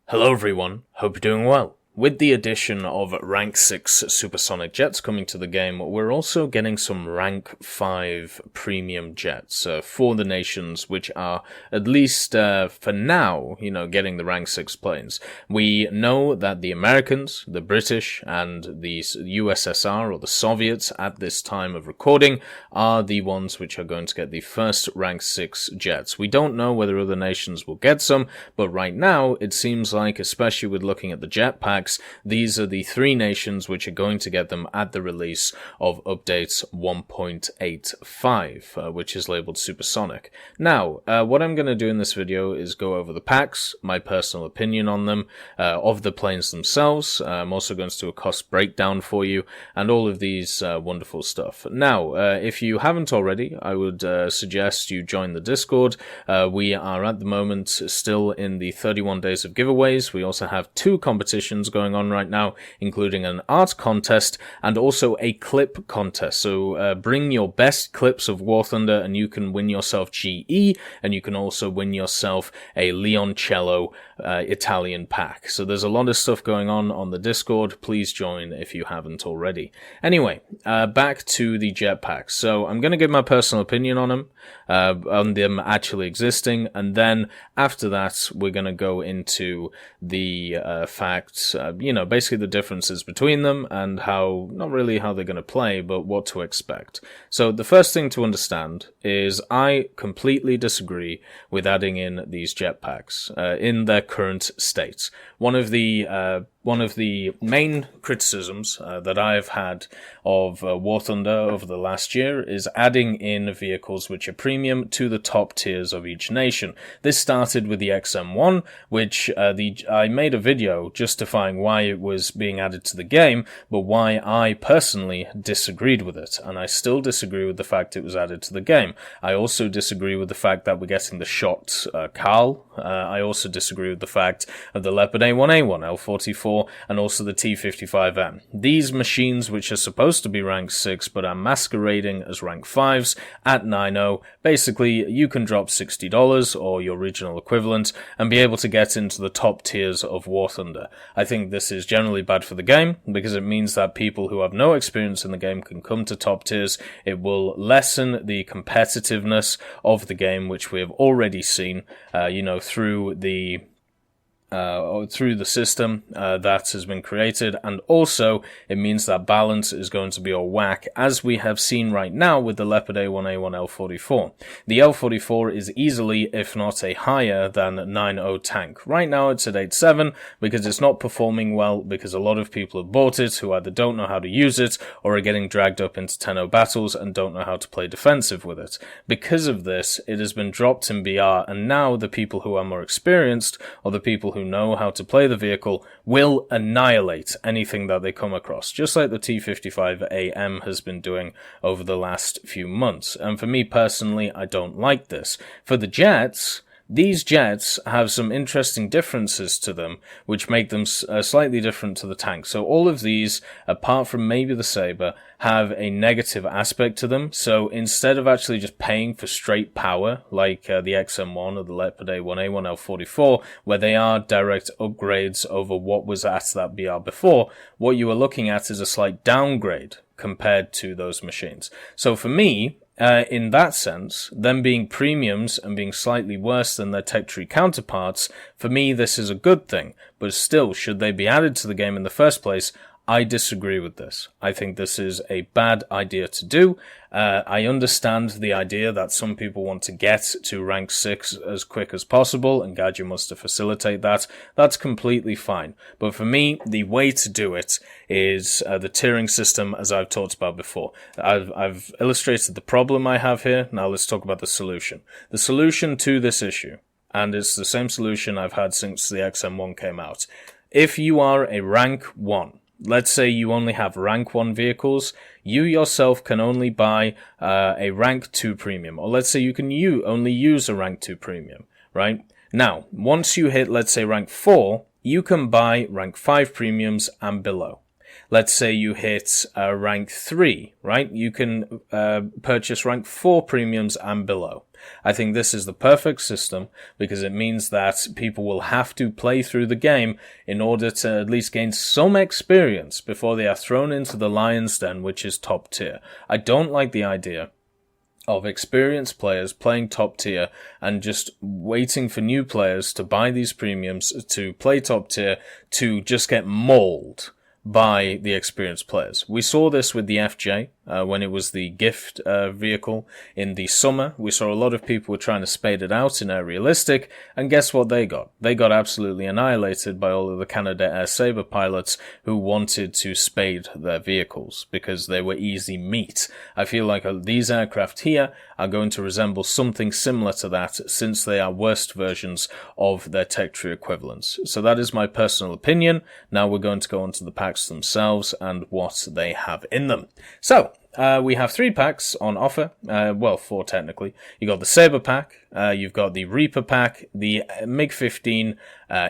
Hello everyone, hope you're doing well. With the addition of Rank 6 supersonic jets coming to the game, we're also getting some Rank 5 premium jets for the nations which are, at least for now, getting the Rank 6 planes. We know that the Americans, the British, and the USSR, or the Soviets, at this time of recording, are the ones which are going to get the first Rank 6 jets. We don't know whether other nations will get some, but right now, it seems like, especially with looking at the jetpacks, these are the three nations which are going to get them at the release of update 1.85, which is labeled supersonic. Now, what I'm going to do in this video is go over the packs, my personal opinion on them, of the planes themselves. I'm also going to do a cost breakdown for you, and all of these wonderful stuff. Now, if you haven't already, I would suggest you join the Discord. We are at the moment still in the 31 days of giveaways. We also have two competitions going on right now, including an art contest and also a clip contest. So bring your best clips of War Thunder and you can win yourself GE, and you can also win yourself a Leoncello Italian pack. So there's a lot of stuff going on the Discord. Please join if you haven't already. Anyway, back to the jetpacks. So I'm going to give my personal opinion on them actually existing, and then after that we're going to go into the facts, basically the differences between them and how, not really how they're going to play, but what to expect. So the first thing to understand is I completely disagree with adding in these jetpacks in their current state. One of the main criticisms that I've had of War Thunder over the last year is adding in vehicles which are premium to the top tiers of each nation. This started with the XM1, which I made a video justifying why it was being added to the game, but why I personally disagreed with it, and I still disagree with the fact it was added to the game. I also disagree with the fact that we're getting the shot Carl. I also disagree with the fact of the Leopard A1A1, L44, and also the T-55M. These machines, which are supposed to be rank 6 but are masquerading as rank 5s at 9.0, basically you can drop $60 or your regional equivalent and be able to get into the top tiers of War Thunder. I think this is generally bad for the game because it means that people who have no experience in the game can come to top tiers. It will lessen the competitiveness of the game, which we have already seen, through the system that has been created, and also it means that balance is going to be a whack, as we have seen right now with the Leopard A1A1 L44. The L44 is easily, if not a higher than 9.0 tank. Right now it's at 8.7 because it's not performing well, because a lot of people have bought it who either don't know how to use it or are getting dragged up into 10.0 battles and don't know how to play defensive with it. Because of this, it has been dropped in BR, and now the people who are more experienced, or the people who know how to play the vehicle, will annihilate anything that they come across, just like the T-55AM has been doing over the last few months. And for me personally, I don't like this. For the jets, these jets have some interesting differences to them, which make them slightly different to the tank. So all of these, apart from maybe the Sabre, have a negative aspect to them. So instead of actually just paying for straight power, like the XM1 or the Leopard A1A1 L44, where they are direct upgrades over what was at that BR before, what you are looking at is a slight downgrade compared to those machines. So for me, in that sense, them being premiums and being slightly worse than their tech tree counterparts, for me this is a good thing, but still, should they be added to the game in the first place, I disagree with this. I think this is a bad idea to do. I understand the idea that some people want to get to rank 6 as quick as possible, and Gadget wants to facilitate that. That's completely fine. But for me, the way to do it is the tiering system, as I've talked about before. I've illustrated the problem I have here. Now let's talk about the solution. The solution to this issue, and it's the same solution I've had since the XM1 came out. If you are a rank 1, let's say you only have rank 1 vehicles, you yourself can only buy a rank 2 premium. Or let's say you can only use a rank 2 premium, right? Now, once you hit, let's say, rank 4, you can buy rank 5 premiums and below. let's say you hit rank 3, right? You can purchase rank 4 premiums and below. I think this is the perfect system because it means that people will have to play through the game in order to at least gain some experience before they are thrown into the lion's den, which is top tier. I don't like the idea of experienced players playing top tier and just waiting for new players to buy these premiums to play top tier to just get mauled by the experienced players. We saw this with the FJ when it was the gift vehicle in the summer. We saw a lot of people were trying to spade it out in Air Realistic, and guess what they got? They got absolutely annihilated by all of the Canadair Sabre pilots who wanted to spade their vehicles because they were easy meat. I feel like these aircraft here are going to resemble something similar to that since they are worst versions of their tech tree equivalents. So that is my personal opinion. Now we're going to go on to the packs themselves and what they have in them. So, we have 3 packs on offer. Well, 4 technically. You got the Sabre pack, you've got the Reaper pack, the MiG-15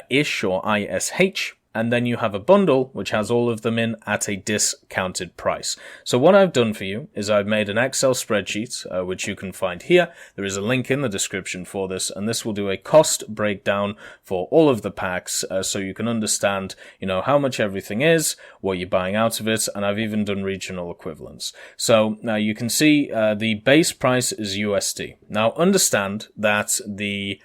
ISH or ISH, and then you have a bundle which has all of them in at a discounted price. So what I've done for you is I've made an Excel spreadsheet, which you can find here. There is a link in the description for this, and this will do a cost breakdown for all of the packs, so you can understand, how much everything is, what you're buying out of it, and I've even done regional equivalents. So now you can see the base price is USD. Now understand that the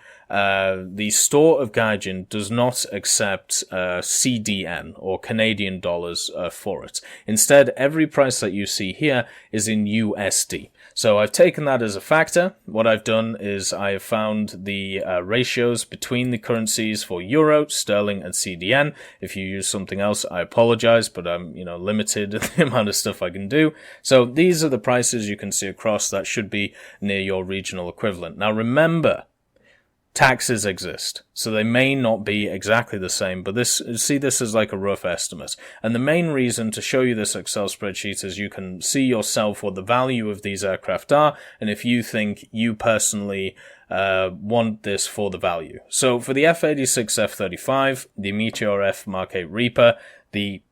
store of Gaijin does not accept CDN or Canadian dollars for it. Instead, every price that you see here is in USD. So I've taken that as a factor. What I've done is I have found the ratios between the currencies for Euro, Sterling, and CDN. If you use something else, I apologize, but I'm, limited in the amount of stuff I can do. So these are the prices you can see across that should be near your regional equivalent. Now remember, taxes exist, so they may not be exactly the same, but see this as like a rough estimate. And the main reason to show you this Excel spreadsheet is you can see yourself what the value of these aircraft are, and if you think you personally want this for the value. So for the F-86F-35, the Meteor F Mark 8 Reaper, the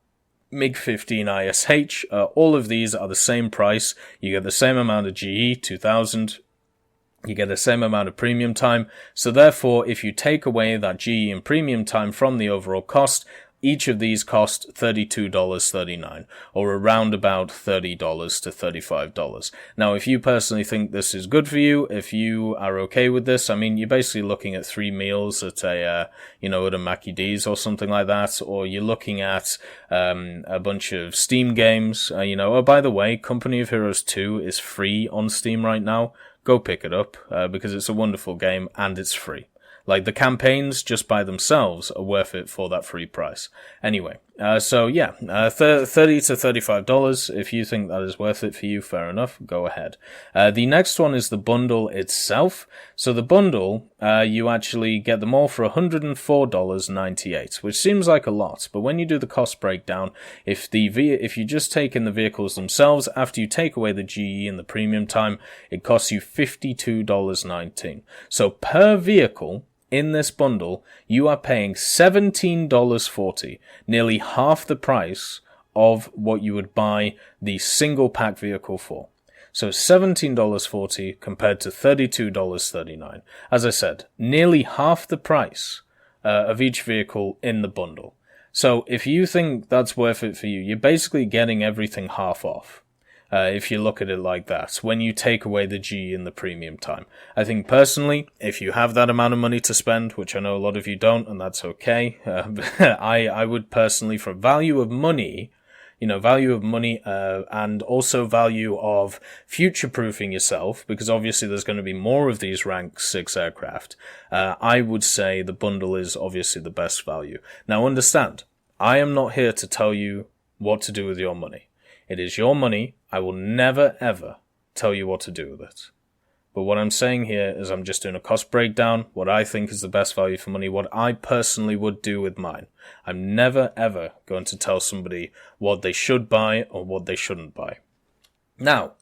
MiG-15 ISH, all of these are the same price. You get the same amount of GE, 2,000. You get the same amount of premium time. So therefore, if you take away that GE and premium time from the overall cost, each of these cost $32.39, or around about $30 to $35. Now, if you personally think this is good for you, if you are okay with this, you're basically looking at 3 meals at a Mackie D's or something like that, or you're looking at a bunch of Steam games. Oh, by the way, Company of Heroes 2 is free on Steam right now. Go pick it up, because it's a wonderful game and it's free. Like, the campaigns just by themselves are worth it for that free price. Anyway, so yeah, $30 to $35. If you think that is worth it for you, fair enough, go ahead. The next one is the bundle itself. So the bundle, you actually get them all for $104.98, which seems like a lot, but when you do the cost breakdown, if you just take in the vehicles themselves, after you take away the GE and the premium time, it costs you $52.19. So per vehicle, in this bundle, you are paying $17.40, nearly half the price of what you would buy the single pack vehicle for. So $17.40 compared to $32.39. As I said, nearly half the price of each vehicle in the bundle. So if you think that's worth it for you, you're basically getting everything half off. If you look at it like that, when you take away the G and the premium time. I think personally, if you have that amount of money to spend, which I know a lot of you don't, and that's okay, I would personally, for value of money, and also value of future-proofing yourself, because obviously there's going to be more of these rank 6 aircraft, I would say the bundle is obviously the best value. Now understand, I am not here to tell you what to do with your money. It is your money. I will never, ever tell you what to do with it. But what I'm saying here is I'm just doing a cost breakdown, what I think is the best value for money, what I personally would do with mine. I'm never, ever going to tell somebody what they should buy or what they shouldn't buy. Now,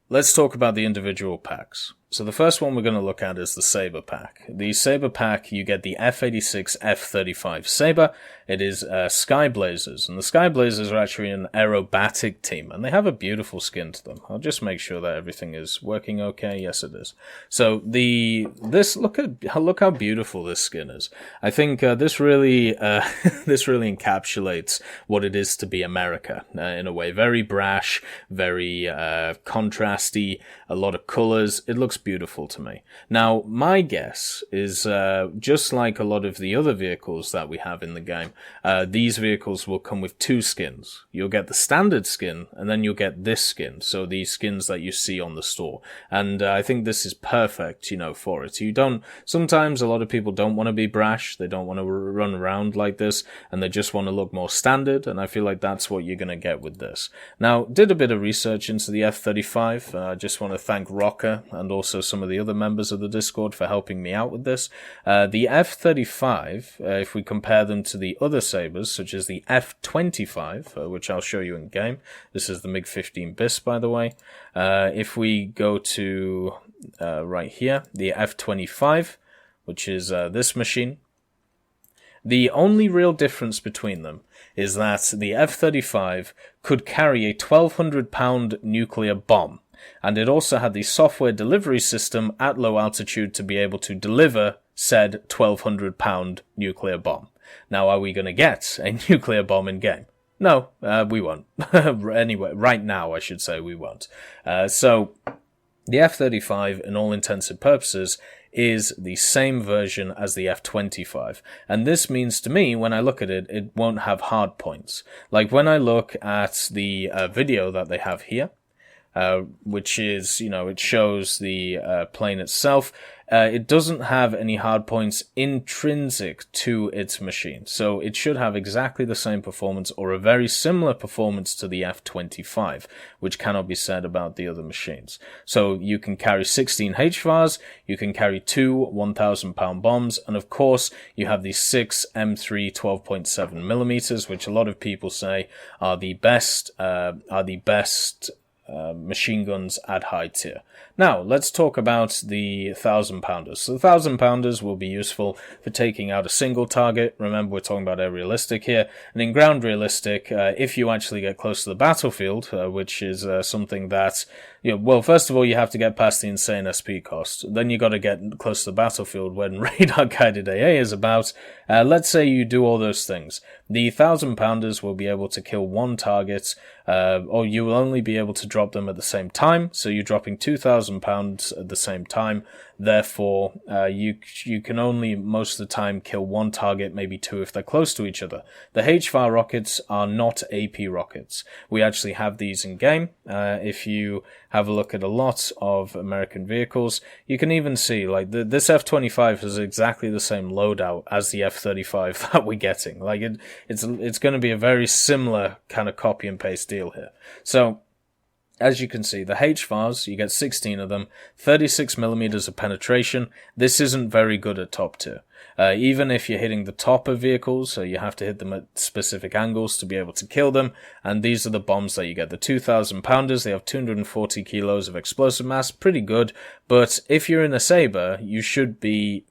let's talk about the individual packs. So the first one we're going to look at is the Sabre pack. The Sabre pack, you get the F-86F-35 Sabre. It is Sky Blazers, and the Sky Blazers are actually an aerobatic team, and they have a beautiful skin to them. I'll just make sure that everything is working okay. Yes, it is. So look how beautiful this skin is. I think this really this really encapsulates what it is to be America in a way. Very brash, very contrasty, a lot of colors. It looks beautiful to me. Now, my guess is just like a lot of the other vehicles that we have in the game, these vehicles will come with two skins. You'll get the standard skin, and then you'll get this skin. So these skins that you see on the store. And I think this is perfect, for it. Sometimes a lot of people don't want to be brash. They don't want to run around like this, and they just want to look more standard. And I feel like that's what you're going to get with this. Now, did a bit of research into the F-35. I just want to thank Rocker and also some of the other members of the Discord for helping me out with this. The F-35, if we compare them to the other Sabres, such as the F-25, which I'll show you in game. This is the MiG-15bis, by the way. If we go to right here, the F-25, which is this machine, the only real difference between them is that the F-35 could carry a 1,200-pound nuclear bomb, and it also had the software delivery system at low altitude to be able to deliver said 1,200-pound nuclear bomb. Now, are we going to get a nuclear bomb in game? No, we won't. Anyway, right now, I should say we won't. So, the F-35, in all intents and purposes, is the same version as the F-25. And this means to me, when I look at it, it won't have hard points. Like when I look at the video that they have here, which is, it shows the plane itself. It doesn't have any hard points intrinsic to its machine. So it should have exactly the same performance or a very similar performance to the F-25, which cannot be said about the other machines. So you can carry 16 HVARs, you can carry two 1,000-pound bombs, and of course you have the 6 M3 12.7 millimeters, which a lot of people say are the best machine guns at high tier. Now, let's talk about the 1,000-pounders. So the 1,000-pounders will be useful for taking out a single target. Remember, we're talking about air realistic here. And in ground realistic, if you actually get close to the battlefield, which is something that, well, first of all, you have to get past the insane SP cost. Then you got to get close to the battlefield when radar-guided AA is about. Let's say you do all those things. The 1,000-pounders will be able to kill one target, or you will only be able to drop them at the same time. So you're dropping 2,000 pounds at the same time. Therefore, you can only most of the time kill one target, maybe two if they're close to each other. The HVAR rockets are not AP rockets. We actually have these in game. If you have a look at a lot of American vehicles, you can even see like this F-25 has exactly the same loadout as the F-35 that we're getting. Like it's going to be a very similar kind of copy and paste deal here. So, as you can see, the HVARs, you get 16 of them, 36 millimeters of penetration. This isn't very good at top tier. Even if you're hitting the top of vehicles, so you have to hit them at specific angles to be able to kill them. And these are the bombs that you get. The 2,000-pounders, they have 240 kilos of explosive mass, pretty good. But if you're in a Sabre, you should be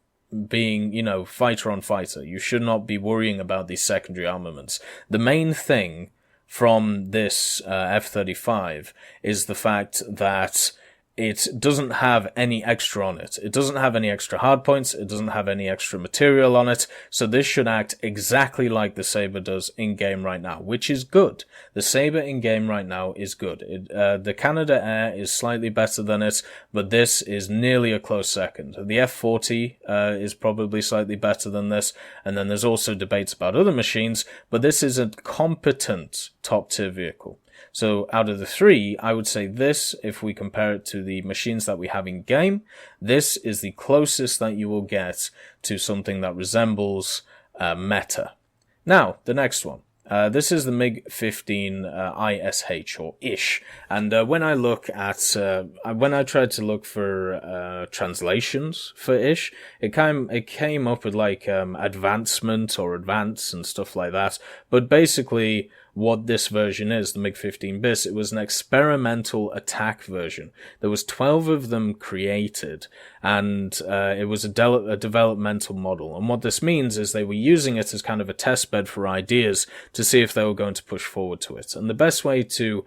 being, fighter on fighter. You should not be worrying about these secondary armaments. The main thing from this F-35 is the fact that it doesn't have any extra on it. It doesn't have any extra hardpoints. It doesn't have any extra material on it. So this should act exactly like the Sabre does in-game right now, which is good. The Sabre in-game right now is good. The Canada Air is slightly better than it, but this is nearly a close second. The F-40 is probably slightly better than this, and then there's also debates about other machines, but this is a competent top-tier vehicle. So out of the three, I would say this, if we compare it to the machines that we have in game, this is the closest that you will get to something that resembles meta. Now, the next one. This is the MiG-15 ISH or ish, and when I tried to look for translations for ish, it came up with like advancement or advance and stuff like that. But basically, what this version is, the MiG-15bis. It was an experimental attack version. There was 12 of them created, and it was a developmental model. And what this means is they were using it as kind of a test bed for ideas to see if they were going to push forward to it. And the best way to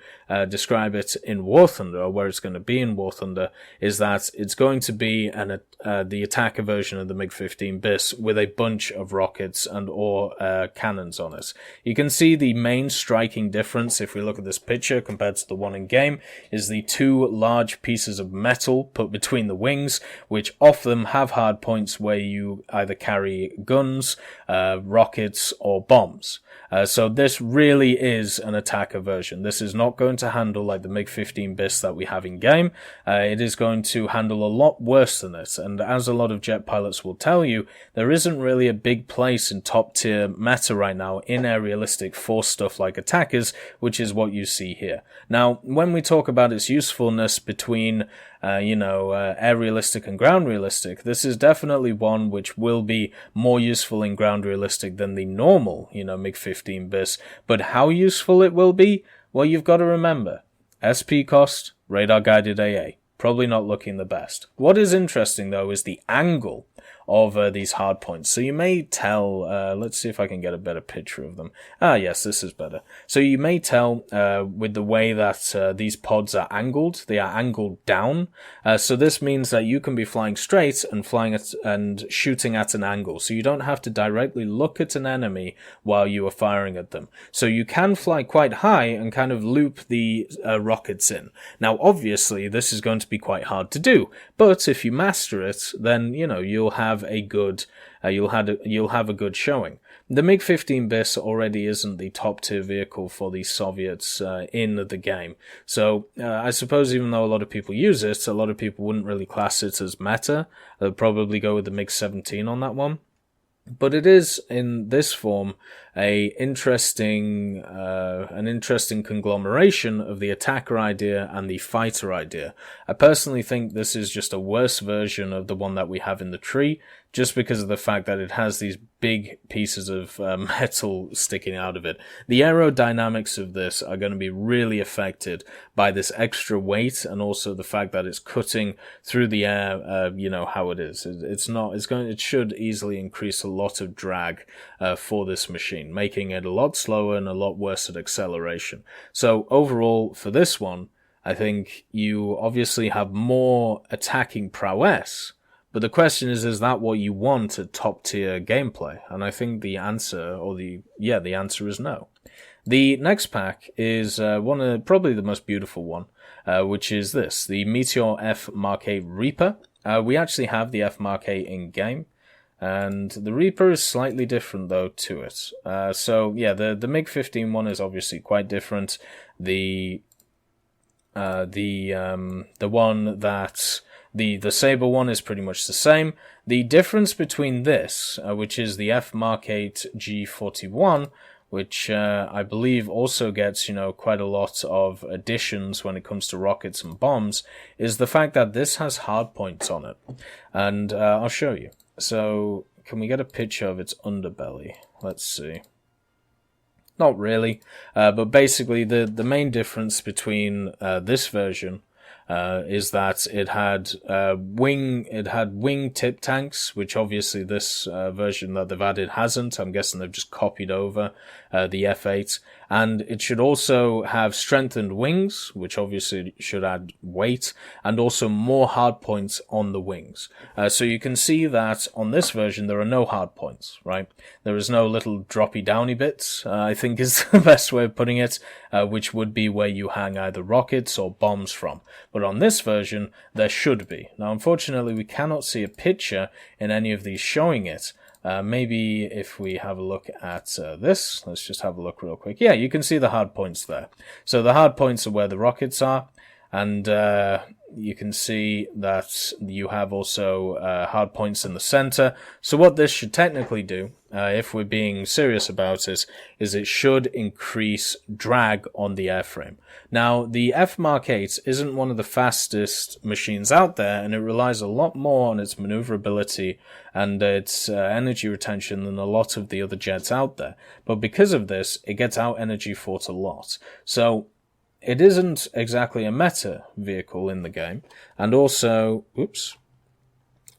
describe it in War Thunder, or where it's going to be in War Thunder, is that it's going to be the attacker version of the MiG-15bis with a bunch of rockets and or cannons on it. You can see the main striking difference, if we look at this picture compared to the one in game, is the two large pieces of metal put between the wings, which off them have hard points where you either carry guns, rockets, or bombs. So this really is an attacker version. This is not going to handle like the MiG-15bis that we have in game. It is going to handle a lot worse than it. And as a lot of jet pilots will tell you, there isn't really a big place in top tier meta right now in aerialistic for stuff like attackers, which is what you see here. Now, when we talk about its usefulness between air realistic and ground realistic, this is definitely one which will be more useful in ground realistic than the normal, MiG-15bis. But how useful it will be? Well, you've got to remember, SP cost, radar guided AA. Probably not looking the best. What is interesting though is the angle of these hard points. So you may tell, let's see if I can get a better picture of them. Ah, yes, this is better. So you may tell with the way that these pods are angled, they are angled down. So this means that you can be flying straight and and shooting at an angle. So you don't have to directly look at an enemy while you are firing at them. So you can fly quite high and kind of loop the rockets in. Now, obviously, this is going to be quite hard to do, but if you master it, then you'll have a good you'll have a good showing. The MiG-15bis already isn't the top tier vehicle for the Soviets in the game, so I suppose even though a lot of people use it, a lot of people wouldn't really class it as meta. They'll probably go with the MiG-17 on that one. But it is, in this form, an interesting conglomeration of the attacker idea and the fighter idea. I personally think this is just a worse version of the one that we have in the tree, just because of the fact that it has these big pieces of metal sticking out of it. The aerodynamics of this are going to be really affected by this extra weight, and also the fact that it's cutting through the air. How it is. It should easily increase a lot of drag for this machine, making it a lot slower and a lot worse at acceleration. So overall, for this one, I think you obviously have more attacking prowess. But the question is that what you want at top tier gameplay? And I think the answer, the answer is no. The next pack is probably the most beautiful one, which is this, the Meteor F-8 Reaper. We actually have the F-8 in game, and the Reaper is slightly different though to it. The MiG-15 one is obviously quite different. The Sabre one is pretty much the same. The difference between this, which is the F-8 G41, which I believe also gets, quite a lot of additions when it comes to rockets and bombs, is the fact that this has hard points on it. And I'll show you. So, can we get a picture of its underbelly? Let's see. Not really, but basically the main difference between this version is that it had wing tip tanks, which obviously this version that they've added hasn't. I'm guessing they've just copied over the F8. And it should also have strengthened wings, which obviously should add weight, and also more hard points on the wings. So you can see that on this version there are no hard points, right? There is no little droppy downy bits, I think is the best way of putting it, which would be where you hang either rockets or bombs from. But on this version, there should be. Now, unfortunately, we cannot see a picture in any of these showing it. Maybe if we have a look at this, let's just have a look real quick. Yeah, you can see the hard points there. So the hard points are where the rockets are, and you can see that you have also hard points in the center. So what this should technically do, if we're being serious about it, is it should increase drag on the airframe. Now, the F Mark 8 isn't one of the fastest machines out there, and it relies a lot more on its maneuverability and its energy retention than a lot of the other jets out there. But because of this, it gets out energy fought a lot. So it isn't exactly a meta vehicle in the game. And also, oops,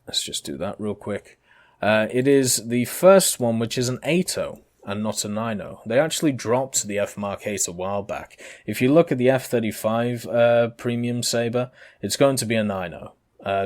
let's just do that real quick. It is the first one which is an 8.0 and not a 9.0. They actually dropped the F Mark 8 a while back. If you look at the F-35 premium Sabre, it's going to be a 9.0.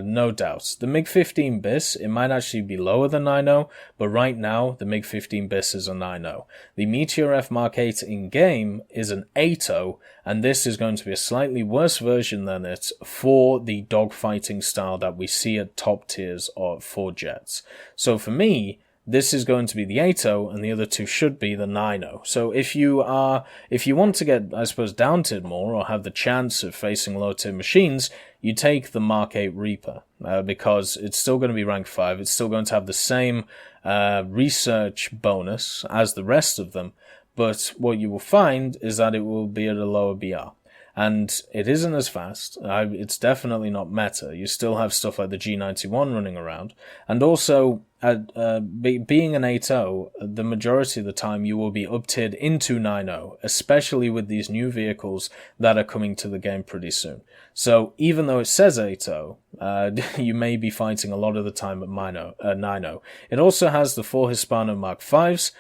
No doubt. The MiG-15bis, it might actually be lower than 9.0, but right now, the MiG-15bis is a 9.0. The Meteor F Mark 8 in-game is an 8.0, and this is going to be a slightly worse version than it for the dogfighting style that we see at top tiers for jets. So for me, this is going to be the 8.0, and the other two should be the 9.0. So if you want to get, I suppose, down-tiered more, or have the chance of facing low-tier machines, you take the Mark 8 Reaper, because it's still going to be rank 5, it's still going to have the same research bonus as the rest of them, but what you will find is that it will be at a lower BR. And it isn't as fast. It's definitely not meta. You still have stuff like the G91 running around. And also, being an 8.0, the majority of the time you will be up-tiered into 9.0, especially with these new vehicles that are coming to the game pretty soon. So even though it says 8.0, you may be fighting a lot of the time at 9.0. It also has the 4 Hispano Mark 5s.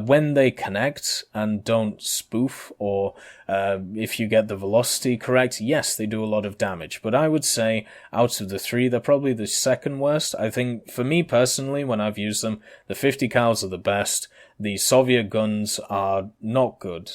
When they connect and don't spoof, or if you get the velocity correct, yes, they do a lot of damage. But I would say out of the 3, they're probably the second worst. I think, for me personally, when I've used them, the 50 cals are the best. The Soviet guns are not good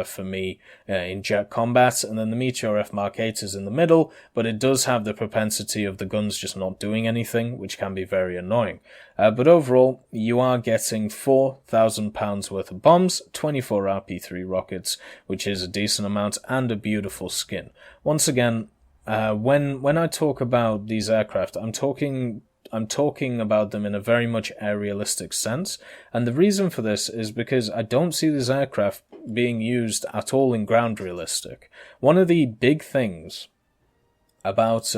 for me in jet combat, and then the Meteor F Mark 8 is in the middle, but it does have the propensity of the guns just not doing anything, which can be very annoying. But overall, you are getting £4,000 worth of bombs, 24 RP3 rockets, which is a decent amount, and a beautiful skin. Once again, when I talk about these aircraft, I'm talking about them in a very much aerialistic sense, and the reason for this is because I don't see these aircraft being used at all in ground realistic. One of the big things about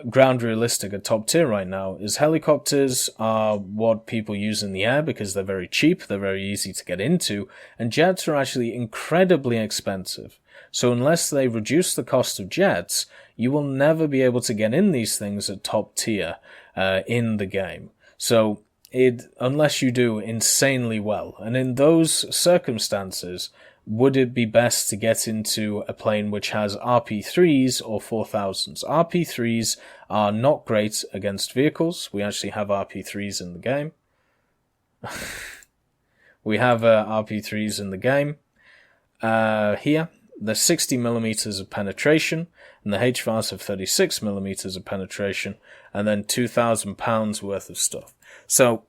ground realistic at top tier right now is helicopters are what people use in the air because they're very cheap, they're very easy to get into, and jets are actually incredibly expensive. So unless they reduce the cost of jets, you will never be able to get in these things at top tier in the game. So unless you do insanely well. And in those circumstances, would it be best to get into a plane which has RP3s or 4000s? RP3s are not great against vehicles. We actually have RP3s in the game. We have RP3s in the game. Here. There's 60 millimeters of penetration, and the HVARs have 36 millimeters of penetration, and then 2,000 pounds worth of stuff. So,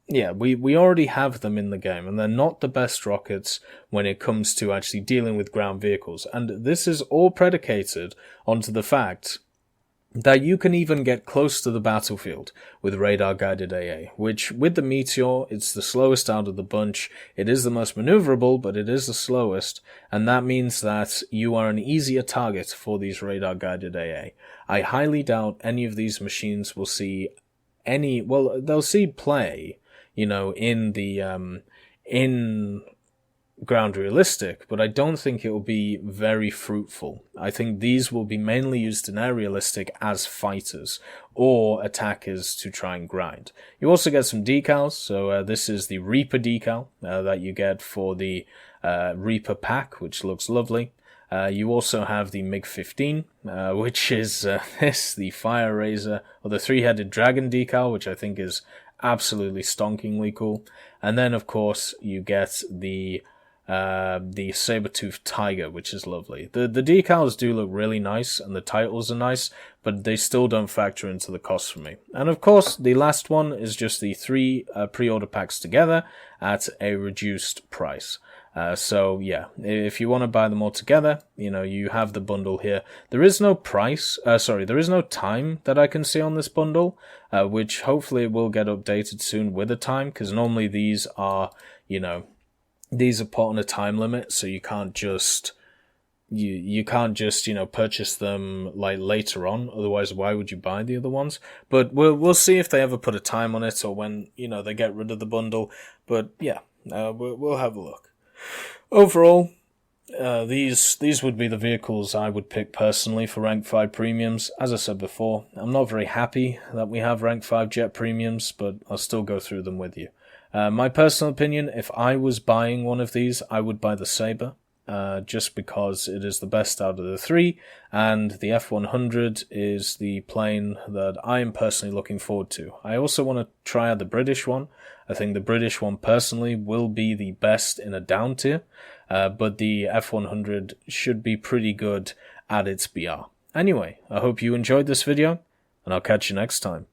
yeah, we already have them in the game, and they're not the best rockets when it comes to actually dealing with ground vehicles. And this is all predicated onto the fact that you can even get close to the battlefield with radar-guided AA, which, with the Meteor, it's the slowest out of the bunch. It is the most maneuverable, but it is the slowest, and that means that you are an easier target for these radar-guided AA. I highly doubt any of these machines will see they'll see play, in the, in ground realistic, but I don't think it will be very fruitful. I think these will be mainly used in air realistic as fighters or attackers to try and grind. You also get some decals, so this is the Reaper decal that you get for the Reaper pack, which looks lovely. You also have the MiG-15, which is the Fire Razor, or the three-headed dragon decal, which I think is absolutely stonkingly cool. And then, of course, you get the saber-toothed tiger, which is lovely. The decals do look really nice, and the titles are nice, but they still don't factor into the cost for me. And of course, the last one is just the 3 pre-order packs together at a reduced price. So yeah, if you want to buy them all together, you know, you have the bundle here. There is no price, there is no time that I can see on this bundle, which hopefully will get updated soon with a time, because normally these are, you know, these are put on a time limit, so you can't just, you can't just, you know, purchase them like later on. Otherwise, why would you buy the other ones? But we'll see if they ever put a time on it, or when, you know, they get rid of the bundle. But yeah, we'll have a look. Overall, these would be the vehicles I would pick personally for Rank 5 premiums. As I said before, I'm not very happy that we have Rank 5 jet premiums, but I'll still go through them with you. My personal opinion, if I was buying one of these, I would buy the Sabre, just because it is the best out of the three, and the F-100 is the plane that I am personally looking forward to. I also want to try out the British one. I think the British one personally will be the best in a down tier, but the F-100 should be pretty good at its BR. Anyway, I hope you enjoyed this video, and I'll catch you next time.